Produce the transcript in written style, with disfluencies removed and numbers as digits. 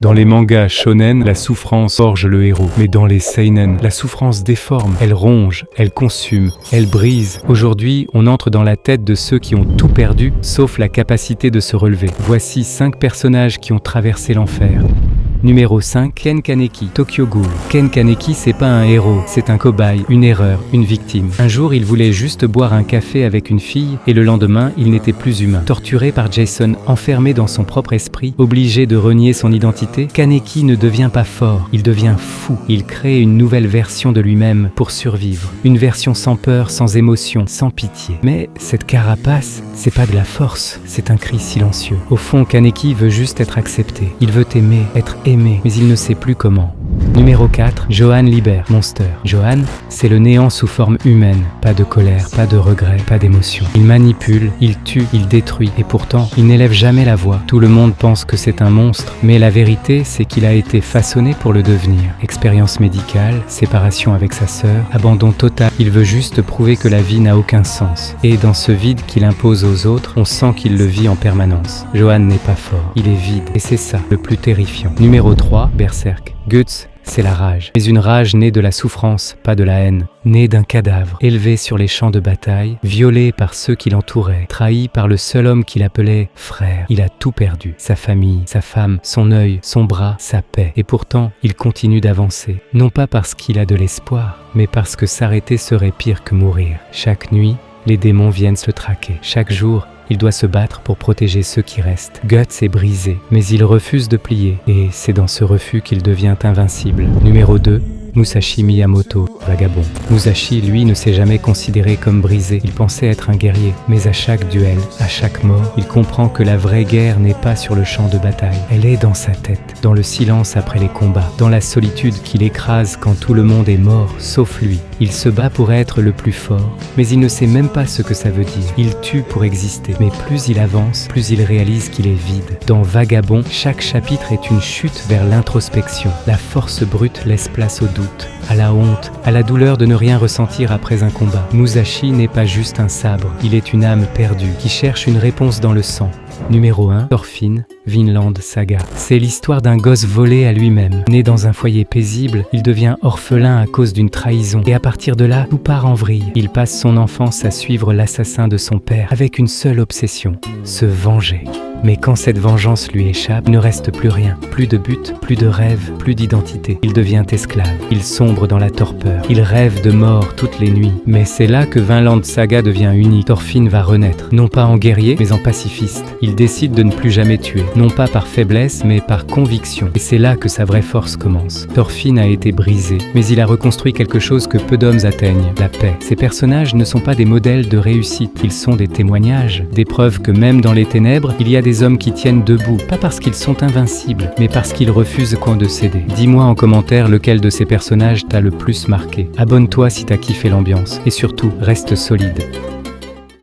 Dans les mangas shonen, la souffrance forge le héros. Mais dans les seinen, la souffrance déforme, elle ronge, elle consume, elle brise. Aujourd'hui, on entre dans la tête de ceux qui ont tout perdu, sauf la capacité de se relever. Voici 5 personnages qui ont traversé l'enfer. Numéro 5, Ken Kaneki, Tokyo Ghoul. Ken Kaneki, c'est pas un héros, c'est un cobaye, une erreur, une victime. Un jour, il voulait juste boire un café avec une fille, et le lendemain, il n'était plus humain. Torturé par Jason, enfermé dans son propre esprit, obligé de renier son identité, Kaneki ne devient pas fort, il devient fou. Il crée une nouvelle version de lui-même pour survivre. Une version sans peur, sans émotion, sans pitié. Mais cette carapace, c'est pas de la force, c'est un cri silencieux. Au fond, Kaneki veut juste être accepté. Il veut aimer, être aimé, mais il ne sait plus comment. Numéro 4, Johan Liber, Monster. Johan, c'est le néant sous forme humaine. Pas de colère, pas de regret, pas d'émotion. Il manipule, il tue, il détruit, et pourtant, il n'élève jamais la voix. Tout le monde pense que c'est un monstre, mais la vérité, c'est qu'il a été façonné pour le devenir. Expérience médicale, séparation avec sa sœur, abandon total. Il veut juste prouver que la vie n'a aucun sens. Et dans ce vide qu'il impose aux autres, on sent qu'il le vit en permanence. Johan n'est pas fort, il est vide, et c'est ça, le plus terrifiant. Numéro 3, Berserk. Guts, c'est la rage. Mais une rage née de la souffrance, pas de la haine. Née d'un cadavre, élevé sur les champs de bataille, violé par ceux qui l'entouraient, trahi par le seul homme qu'il appelait frère. Il a tout perdu. Sa famille, sa femme, son œil, son bras, sa paix. Et pourtant, il continue d'avancer. Non pas parce qu'il a de l'espoir, mais parce que s'arrêter serait pire que mourir. Chaque nuit, les démons viennent se traquer. Chaque jour, il doit se battre pour protéger ceux qui restent. Guts est brisé, mais il refuse de plier. Et c'est dans ce refus qu'il devient invincible. Numéro 2, Musashi Miyamoto, Vagabond. Musashi, lui, ne s'est jamais considéré comme brisé. Il pensait être un guerrier. Mais à chaque duel, à chaque mort, il comprend que la vraie guerre n'est pas sur le champ de bataille. Elle est dans sa tête, dans le silence après les combats, dans la solitude qui l'écrase quand tout le monde est mort, sauf lui. Il se bat pour être le plus fort, mais il ne sait même pas ce que ça veut dire. Il tue pour exister. Mais plus il avance, plus il réalise qu'il est vide. Dans Vagabond, chaque chapitre est une chute vers l'introspection. La force brute laisse place au doute, à la honte, à la douleur de ne rien ressentir après un combat. Musashi n'est pas juste un sabre, il est une âme perdue qui cherche une réponse dans le sang. Numéro 1, Thorfinn, Vinland Saga. C'est l'histoire d'un gosse volé à lui-même. Né dans un foyer paisible, il devient orphelin à cause d'une trahison. Et à partir de là, tout part en vrille. Il passe son enfance à suivre l'assassin de son père, avec une seule obsession, se venger. Mais quand cette vengeance lui échappe, il ne reste plus rien. Plus de but, plus de rêve, plus d'identité. Il devient esclave. Il sombre dans la torpeur. Il rêve de mort toutes les nuits. Mais c'est là que Vinland Saga devient unique. Thorfinn va renaître. Non pas en guerrier, mais en pacifiste. Il décide de ne plus jamais tuer. Non pas par faiblesse, mais par conviction. Et c'est là que sa vraie force commence. Thorfinn a été brisé, mais il a reconstruit quelque chose que peu d'hommes atteignent, la paix. Ces personnages ne sont pas des modèles de réussite. Ils sont des témoignages, des preuves que même dans les ténèbres, il y a des hommes qui tiennent debout, pas parce qu'ils sont invincibles, mais parce qu'ils refusent quand de céder. Dis-moi en commentaire lequel de ces personnages t'a le plus marqué. Abonne-toi si t'as kiffé l'ambiance, et surtout, reste solide.